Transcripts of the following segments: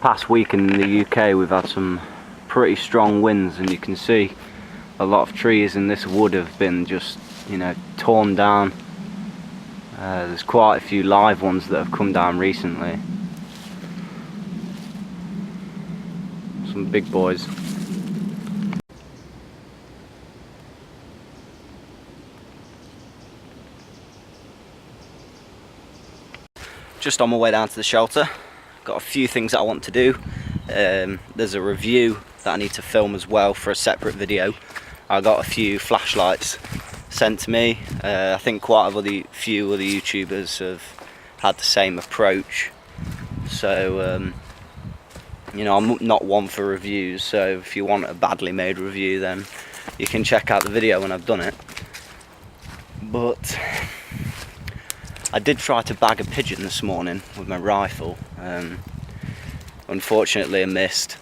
past week in the UK we've had some pretty strong winds, and you can see a lot of trees in this wood have been just, you know, torn down. There's quite a few live ones that have come down recently. Some big boys. Just on my way down to the shelter. Got a few things that I want to do. There's a review that I need to film as well for a separate video. I got a few flashlights sent to me. I think quite a few other YouTubers have had the same approach. So you know, I'm not one for reviews, so if you want a badly made review then you can check out the video when I've done it. But I did try to bag a pigeon this morning with my rifle. Unfortunately I missed.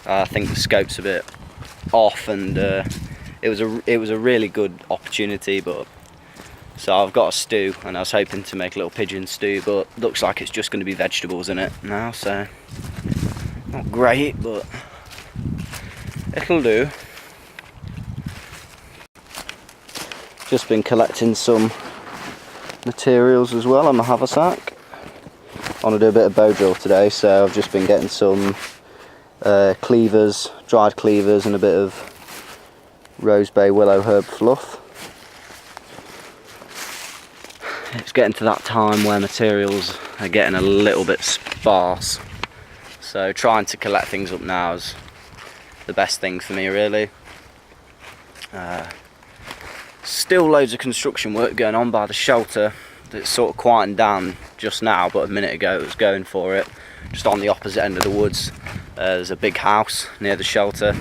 I think the scope's a bit off, and it was a really good opportunity. But so I've got a stew, and I was hoping to make a little pigeon stew, but looks like it's just going to be vegetables in it now, so not great, but it'll do. Just been collecting some materials as well on my haversack. I want to do a bit of bow drill today, so I've just been getting some cleavers, dried cleavers, and a bit of rose bay willow herb fluff. It's getting to that time where materials are getting a little bit sparse, so trying to collect things up now is the best thing for me, really. Still loads of construction work going on by the shelter. It's sort of quieting down just now, but a minute ago it was going for it. Just on the opposite end of the woods, there's a big house near the shelter,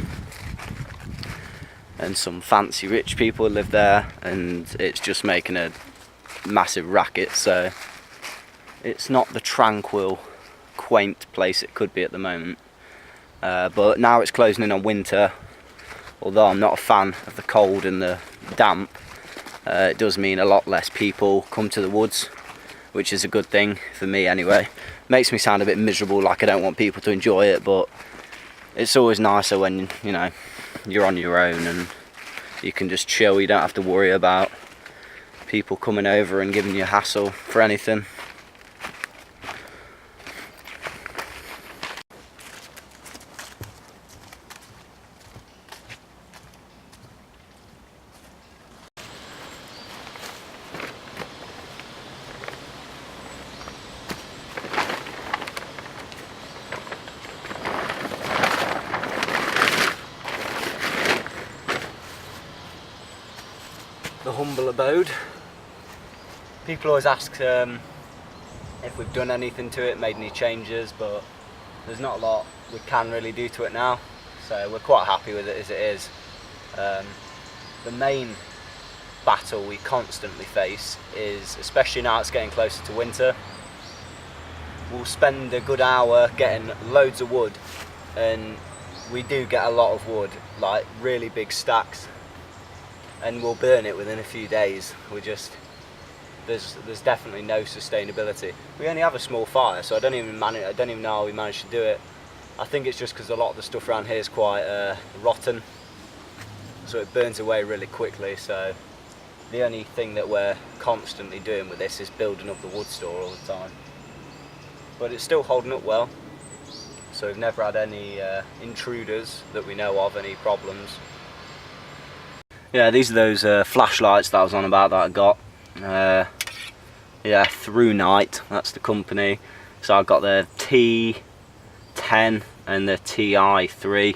and some fancy rich people live there, and it's just making a massive racket. So it's not the tranquil, quaint place it could be at the moment. But now it's closing in on winter, although I'm not a fan of the cold and the damp. It does mean a lot less people come to the woods, which is a good thing for me anyway. Makes me sound a bit miserable, like I don't want people to enjoy it, but it's always nicer when, you know, you're on your own and you can just chill. You don't have to worry about people coming over and giving you a hassle for anything. The humble abode. People always ask if we've done anything to it, made any changes, but there's not a lot we can really do to it now, so we're quite happy with it as it is. The main battle we constantly face is, especially now it's getting closer to winter, we'll spend a good hour getting loads of wood, and we do get a lot of wood, like really big stacks, and we'll burn it within a few days. There's definitely no sustainability. We only have a small fire, so I don't even know how we managed to do it. I think it's just because a lot of the stuff around here is quite rotten, so it burns away really quickly. So the only thing that we're constantly doing with this is building up the wood store all the time. But it's still holding up well, so we've never had any intruders that we know of, any problems. Yeah, these are those flashlights that I was on about that I got. Yeah, Through Night, that's the company. So I got the T10 and the TI3.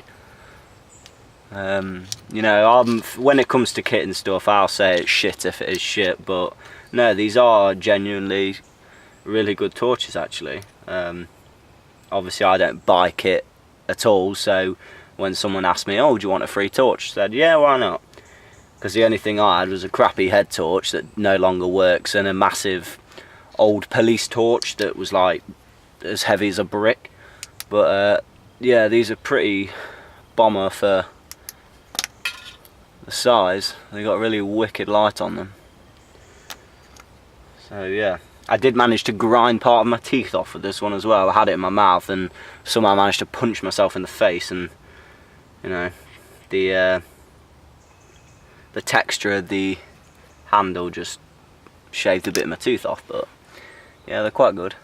You know, when it comes to kit and stuff, I'll say it's shit if it is shit, but no, these are genuinely really good torches actually. Obviously I don't buy kit at all, so when someone asked me, oh, do you want a free torch? I said, yeah, why not? Because the only thing I had was a crappy head torch that no longer works, and a massive old police torch that was like as heavy as a brick. But yeah, these are pretty bomber for the size. They got a really wicked light on them. So yeah, I did manage to grind part of my teeth off with this one as well. I had it in my mouth and somehow managed to punch myself in the face, and you know, the texture of the handle just shaved a bit of my tooth off, but yeah, they're quite good.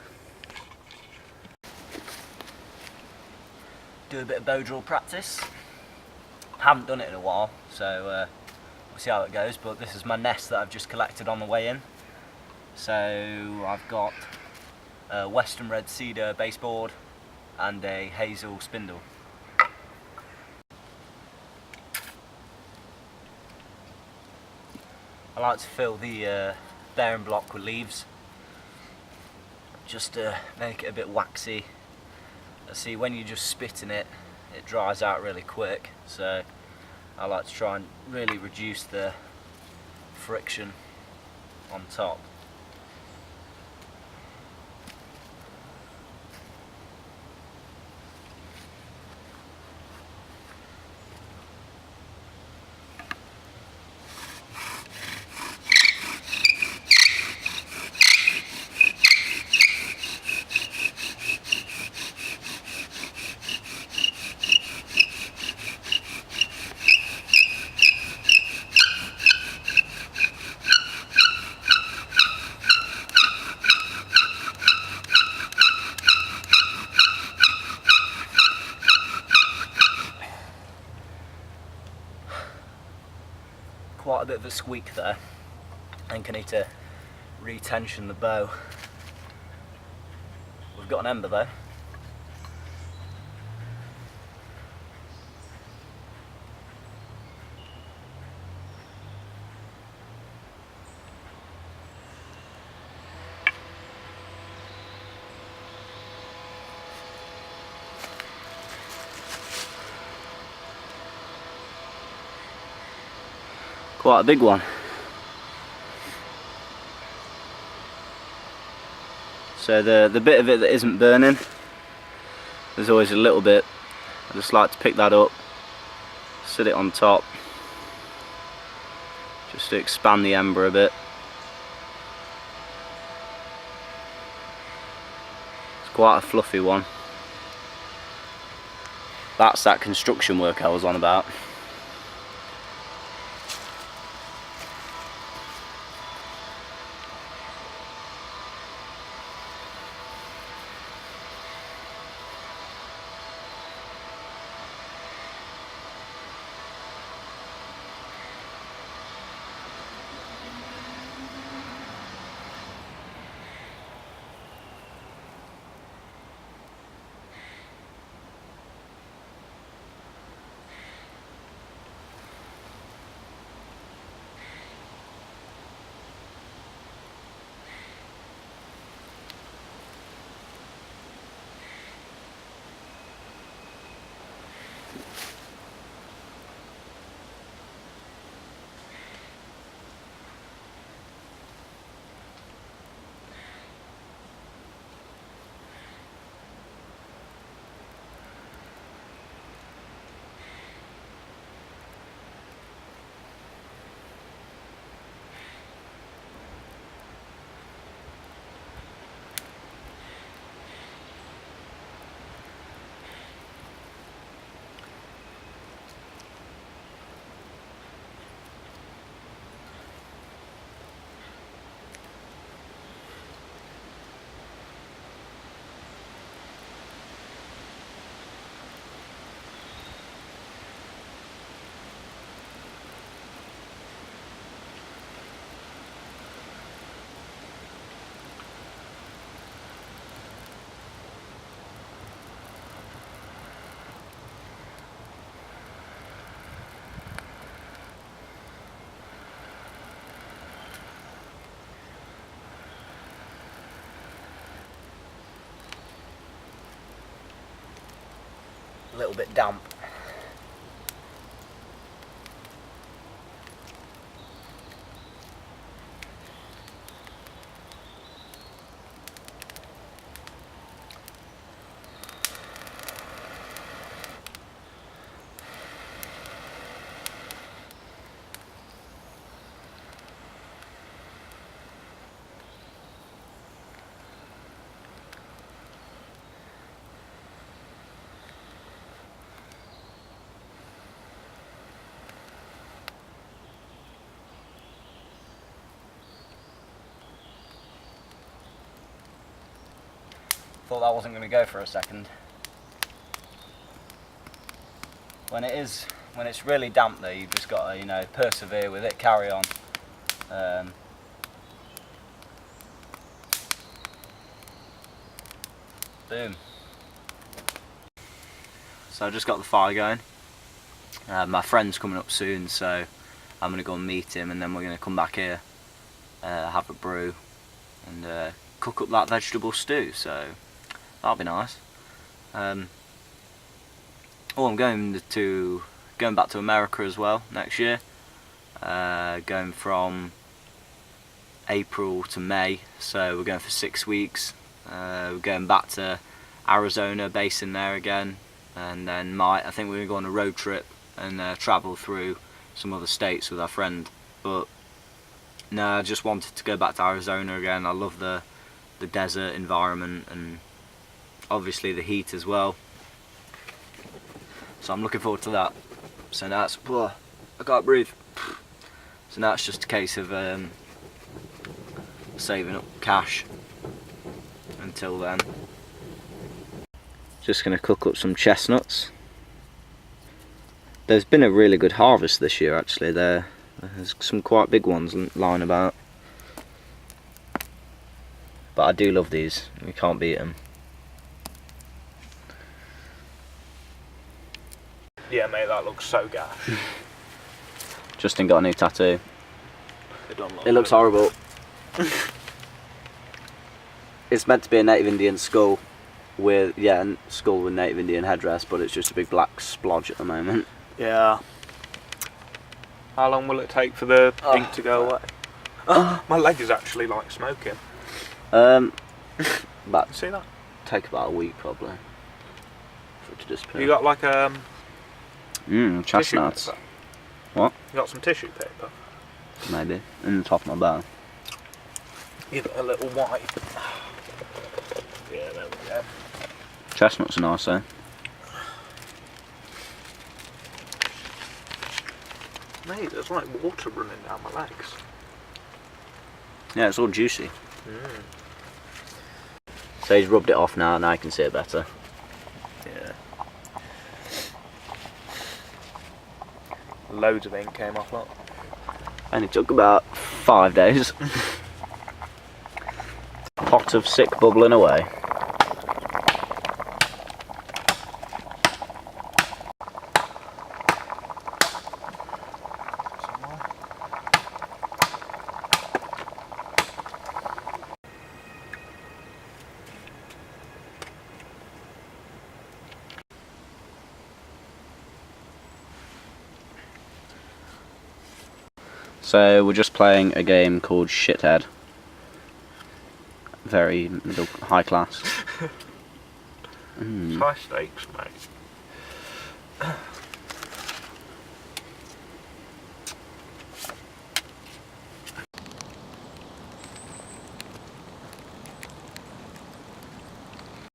Do a bit of bow drill practice. Haven't done it in a while, so we'll see how it goes, but this is my nest that I've just collected on the way in. So I've got a Western Red Cedar baseboard and a hazel spindle. I like to fill the bearing block with leaves, just to make it a bit waxy. See, when you just spit in it, it dries out really quick, so I like to try and really reduce the friction on top. Quite a bit of a squeak there. I think I need to retension the bow. We've got an ember though. Quite a big one. So the bit of it that isn't burning, there's always a little bit. I just like to pick that up, sit it on top, just to expand the ember a bit. It's quite a fluffy one. That's that construction work I was on about. A little bit damp. Thought that wasn't going to go for a second. When it's really damp though, you've just got to, you know, persevere with it, carry on. Boom. So I just got the fire going. My friend's coming up soon, so I'm going to go and meet him, and then we're going to come back here, have a brew, and cook up that vegetable stew, so that'll be nice. I'm going back to America as well next year, going from April to May, so we're going for 6 weeks. We're going back to Arizona, basing there again, and then I think we're going to go on a road trip and travel through some other states with our friend. But no, I just wanted to go back to Arizona again. I love the desert environment and obviously the heat as well. So I'm looking forward to that. So now it's, I can't breathe. So now it's just a case of saving up cash until then. Just going to cook up some chestnuts. There's been a really good harvest this year actually. There's some quite big ones lying about. But I do love these, we can't beat them. Yeah mate, that looks so gash. Justin got a new tattoo. It looks horrible. It's meant to be a native Indian skull with, skull with native Indian headdress, but it's just a big black splodge at the moment. Yeah. How long will it take for the ink to go away? My leg is actually like smoking. But See that? take about a week probably for it to disappear. You got like chestnuts. tissue paper? What? You got some tissue paper? Maybe in the top of my bow. Give it a little wipe. Yeah, there we go. Chestnuts are nice though. Mate, there's like water running down my legs. Yeah, it's all juicy. So he's rubbed it off now, and I can see it better. Yeah. Loads of ink came off, look. And it took about 5 days. Pot of sick bubbling away. So we're just playing a game called Shithead. Very high class. It's high stakes, mate.